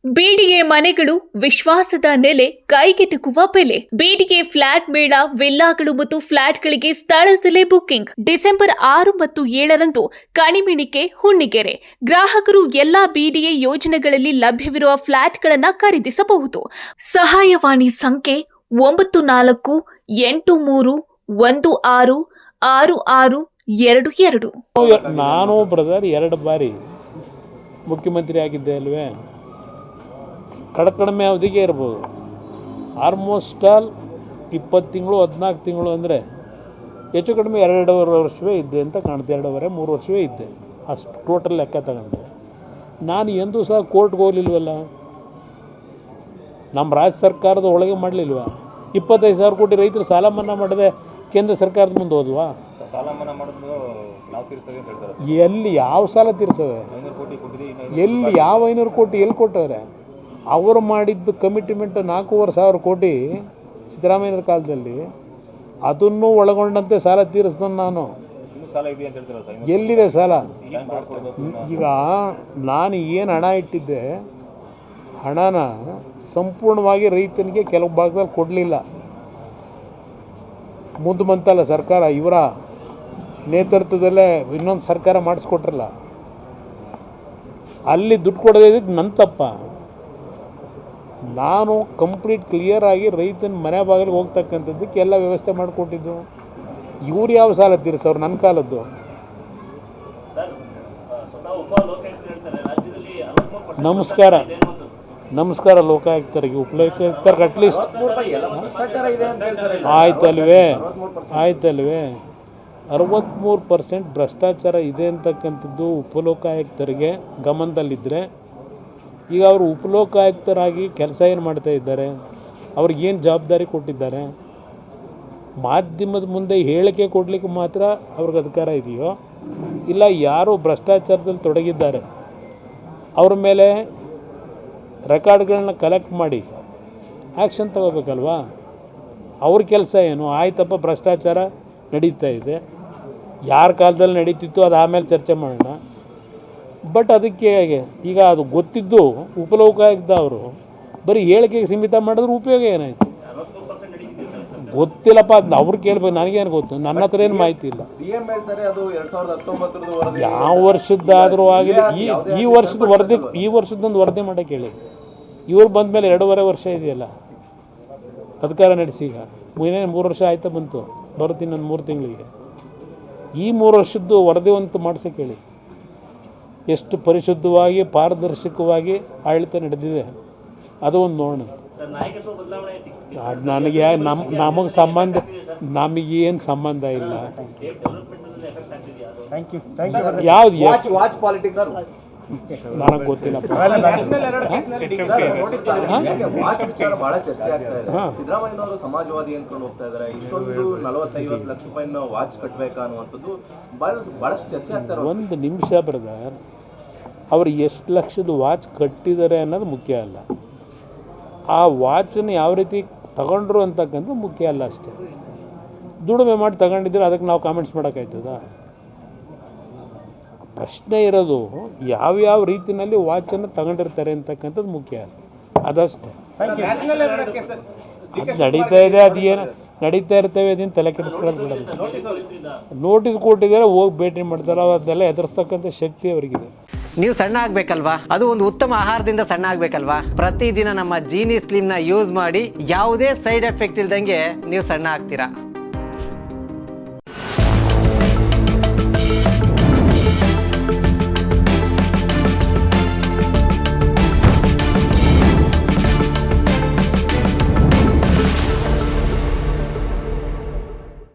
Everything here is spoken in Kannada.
ಬಿಡಿಎ ಮನೆಗಳು ವಿಶ್ವಾಸದ ನೆಲೆ, ಕೈಗೆಟುಕುವ ಬೆಲೆ. ಬಿಡಿಎ ಫ್ಲಾಟ್ ಮೇಳ, ವಿಲ್ಲಾಗಳು ಮತ್ತು ಫ್ಲಾಟ್ಗಳಿಗೆ ಸ್ಥಳದಲ್ಲೇ ಬುಕಿಂಗ್. ಡಿಸೆಂಬರ್ 6 ಮತ್ತು 7ರಂದು ಕಣಿಮಿಣಿಕೆ, ಹುಣ್ಣಿಗೆರೆ. ಗ್ರಾಹಕರು ಎಲ್ಲಾ ಬಿಡಿಎ ಯೋಜನೆಗಳಲ್ಲಿ ಲಭ್ಯವಿರುವ ಫ್ಲಾಟ್ಗಳನ್ನು ಖರೀದಿಸಬಹುದು. ಸಹಾಯವಾಣಿ ಸಂಖ್ಯೆ 9483166622. ನಾನು ಬ್ರದರ್ 2 ಬಾರಿ ಮುಖ್ಯಮಂತ್ರಿ ಆಗಿದ್ದೆ ಅಲ್ವೇ. ಕಡಿಮೆ ಅವಧಿಗೆ ಇರ್ಬೋದು. ಆಲ್ಮೋಸ್ಟ್ ಆಲ್ 20 ತಿಂಗಳು 14 ತಿಂಗಳು ಅಂದರೆ ಹೆಚ್ಚು ಕಡಿಮೆ 2.5 ವರ್ಷವೇ ಇದ್ದೆ ಅಂತ ಕಾಣುತ್ತೆ. 2.5-3 ವರ್ಷವೇ ಇದ್ದೆ ಅಷ್ಟು ಟೋಟಲ್ ಲೆಕ್ಕ ತಗೊಂಡ್ರೆ. ನಾನು ಎಂದೂ ಸಹ ಕೋರ್ಟ್ಗೆ ಹೋಗಲಿಲ್ವಲ್ಲ. ನಮ್ಮ ರಾಜ್ಯ ಸರ್ಕಾರದ ಒಳಗೆ ಮಾಡಲಿಲ್ವ. 25,000 ಕೋಟಿ ರೈತರು ಸಾಲ ಮನ್ನಾ ಮಾಡಿದೆ ಕೇಂದ್ರ ಸರ್ಕಾರದ ಮುಂದೆ ಹೋದ್ವಾ? ಸಾಲ ಮನ್ನಾ ಮಾಡೋದು ನಾವು ತೀರಿಸ್ತೇವೆ ಅಂತ ಹೇಳ್ತಾರೆ. ಎಲ್ಲಿ ಯಾವ ಸಾಲ ತೀರಿಸವೆ? 500 ಕೋಟಿ ಕೊಟ್ಟಿದ್ದೀವಿ. ಎಲ್ಲಿ ಯಾವ 500 ಕೋಟಿ ಎಲ್ಲಿ ಕೊಟ್ಟವ್ರೆ? ಅವರು ಮಾಡಿದ್ದು ಕಮಿಟ್ಮೆಂಟ್ 4,500 ಕೋಟಿ ಸಿದ್ದರಾಮಯ್ಯರ ಕಾಲದಲ್ಲಿ. ಅದನ್ನು ಒಳಗೊಂಡಂತೆ ಸಾಲ ತೀರಿಸ್ತಾನೆ ನಾನು. ಸಾಲ ಇದೆ ಅಂತ ಹೇಳ್ತಾರೆ. ಎಲ್ಲಿದೆ ಸಾಲ? ಈಗ ನಾನು ಏನು ಹಣ ಇಟ್ಟಿದ್ದೆ, ಹಣನ ಸಂಪೂರ್ಣವಾಗಿ ರೈತನಿಗೆ ಕೆಲವು ಭಾಗದಲ್ಲಿ ಕೊಡಲಿಲ್ಲ. ಮುಂದೆ ಬಂತಲ್ಲ ಸರ್ಕಾರ, ಇವರ ನೇತೃತ್ವದಲ್ಲೇ ಇನ್ನೊಂದು ಸರ್ಕಾರ ಮಾಡಿಸ್ಕೊಟ್ರಲ್ಲ, ಅಲ್ಲಿ ದುಡ್ಡು ಕೊಡೋದೇ ನನ್ನ ತಪ್ಪ. ನಾನು ಕಂಪ್ಲೀಟ್ ಕ್ಲಿಯರ್ ಆಗಿ ರೈತನ ಮನೆ ಬಾಗಿಲಿಗೆ ಹೋಗ್ತಕ್ಕಂಥದ್ದಕ್ಕೆ ಎಲ್ಲ ವ್ಯವಸ್ಥೆ ಮಾಡಿಕೊಟ್ಟಿದ್ದು. ಇವ್ರು ಯಾವ ಸಾಲ ತೀರಿಸೋರು? ನನ್ನ ಕಾಲದ್ದು. ನಮಸ್ಕಾರ ಲೋಕಾಯುಕ್ತರಿಗೆ, ಉಪಲೋಕಾಯುಕ್ತರಿಗೆ ಅಟ್ಲೀಸ್ಟ್ ಆಯ್ತಲ್ವೇ 63% ಭ್ರಷ್ಟಾಚಾರ ಇದೆ ಅಂತಕ್ಕಂಥದ್ದು ಉಪಲೋಕಾಯುಕ್ತರಿಗೆ ಗಮನದಲ್ಲಿದ್ದರೆ, ಈಗ ಅವರು ಉಪಲೋಕಾಯುಕ್ತರಾಗಿ ಕೆಲಸ ಏನು ಮಾಡ್ತಾ ಇದ್ದಾರೆ? ಅವ್ರಿಗೇನು ಜವಾಬ್ದಾರಿ ಕೊಟ್ಟಿದ್ದಾರೆ? ಮಾಧ್ಯಮದ ಮುಂದೆ ಹೇಳಿಕೆ ಕೊಡಲಿಕ್ಕೆ ಮಾತ್ರ ಅವ್ರಿಗೆ ಅಧಿಕಾರ ಇದೆಯೋ, ಇಲ್ಲ ಯಾರು ಭ್ರಷ್ಟಾಚಾರದಲ್ಲಿ ತೊಡಗಿದ್ದಾರೆ ಅವ್ರ ಮೇಲೆ ರೆಕಾರ್ಡ್ಗಳನ್ನ ಕಲೆಕ್ಟ್ ಮಾಡಿ ಆ್ಯಕ್ಷನ್ ತಗೋಬೇಕಲ್ವಾ? ಅವ್ರ ಕೆಲಸ ಏನು? ಆಯ್ತಪ್ಪ ಭ್ರಷ್ಟಾಚಾರ ನಡೀತಾ ಇದೆ, ಯಾರ ಕಾಲದಲ್ಲಿ ನಡೀತಿತ್ತು ಅದು ಆಮೇಲೆ ಚರ್ಚೆ ಮಾಡೋಣ. ಬಟ್ ಅದಕ್ಕೆ ಈಗ ಅದು ಗೊತ್ತಿದ್ದು ಉಪಲೋಕಾಯುಕ್ತ ಅವರು ಬರೀ ಹೇಳಿಕೆಗೆ ಸೀಮಿತ ಮಾಡಿದ್ರೆ ಉಪಯೋಗ ಏನಾಯಿತು? ಗೊತ್ತಿಲ್ಲಪ್ಪ, ಅದನ್ನ ಅವ್ರು ಕೇಳ್ಬೇಕು, ನನಗೇನು ಗೊತ್ತು? ನನ್ನ ಹತ್ರ ಏನು ಮಾಹಿತಿ ಇಲ್ಲ. ಯಾವ ವರ್ಷದ್ದಾದರೂ ಆಗಲಿ, ಈ ವರ್ಷದೊಂದು ವರದಿ ಮಾಡೋಕ್ಕೆ ಹೇಳಿ. ಇವ್ರು ಬಂದ ಮೇಲೆ 2.5 ವರ್ಷ ಇದೆಯಲ್ಲ ಅಧಿಕಾರ ನಡೆಸಿ. ಈಗ 3 ವರ್ಷ ಆಯ್ತಾ ಬಂತು, ಬರುತ್ತೆ ಇನ್ನೊಂದು 3 ತಿಂಗಳಿಗೆ. ಈ 3 ವರ್ಷದ್ದು ವರದಿ ಒಂದು ಮಾಡ್ಸೋಕ್ಕೆ ಹೇಳಿ. ಎಷ್ಟು ಪರಿಶುದ್ಧವಾಗಿ ಪಾರದರ್ಶಕವಾಗಿ ಆಡಳಿತ ನಡೆದಿದೆ ಅದು ಒಂದು ನೋಡೋಣ. ಅದು ನನಗೆ ನಮಗೆ ಸಂಬಂಧ, ನಮಗೇನು ಸಂಬಂಧ ಇಲ್ಲ. ಯಾವ್ದು ನನಗೆ ಗೊತ್ತಿಲ್ಲಪ್ಪ. ಸಿದ್ದರಾಮಯ್ಯನವರು ಸಮಾಜವಾದಿ ಅನ್ಕೊಂಡು ಹೋಗ್ತಾ ಇದ್ದಾರೆ. ಇಷ್ಟೊಂದು 40-50 ಲಕ್ಷ ರೂಪಾಯಿ ವಾಚ್ ಕಟ್ಟಬೇಕಾ ಅನ್ನುವಂಥದ್ದು ಬಹಳಷ್ಟು ಚರ್ಚೆ ಆಗ್ತಾರೆ. ಒಂದು ನಿಮಿಷ ಬ್ರದರ್, ಅವರು ಎಷ್ಟು ಲಕ್ಷದ ವಾಚ್ ಕಟ್ಟಿದ್ದಾರೆ ಅನ್ನೋದು ಮುಖ್ಯ ಅಲ್ಲ. ಆ ವಾಚನ್ನು ಯಾವ ರೀತಿ ತಗೊಂಡ್ರು ಅಂತಕ್ಕಂಥ ಮುಖ್ಯ ಅಲ್ಲ ಅಷ್ಟೇ. ದುಡಿಮೆ ಮಾಡಿ ತಗೊಂಡಿದ್ರೆ ಅದಕ್ಕೆ ನಾವು ಕಾಮೆಂಟ್ಸ್ ಮಾಡೋಕ್ಕಾಯ್ತದ? ಪ್ರಶ್ನೆ ಇರೋದು ಯಾವ್ಯಾವ ರೀತಿಯಲ್ಲಿ ವಾಚನ್ನು ತಗೊಂಡಿರ್ತಾರೆ ಅಂತಕ್ಕಂಥದ್ದು ಮುಖ್ಯ ಅಲ್ಲ, ಅದಷ್ಟೇ. ಅದು ನಡೀತಾ ಇದೆ, ಅದೇನು ನಡೀತಾ ಇರ್ತವೆ, ಅದೇನು ತಲೆ ಕೆಡಿಸ್ಕೊಳ್ಳೋದು ಬಿಡೋದು. ನೋಟಿಸ್ ಕೊಟ್ಟಿದ್ದಾರೆ, ಹೋಗಿ ಭೇಟಿ ಮಾಡ್ತಾರೆ, ಅದನ್ನೆಲ್ಲ ಎದುರಿಸ್ತಕ್ಕಂಥ ಶಕ್ತಿ ಅವರಿಗಿದೆ. ನೀವು ಸಣ್ಣ ಆಗಬೇಕಲ್ವಾ? ಅದು ಒಂದು ಉತ್ತಮ ಆಹಾರದಿಂದ ಸಣ್ಣ ಆಗಬೇಕಲ್ವಾ? ಪ್ರತಿದಿನ ನಮ್ಮ ಜೀನಿ ಸ್ಲಿಮ್ನ ಯೂಸ್ ಮಾಡಿ ಯಾವುದೇ ಸೈಡ್ ಎಫೆಕ್ಟ್ ಇಲ್ದಂಗೆ ನೀವು ಸಣ್ಣ ಆಗ್ತೀರಾ.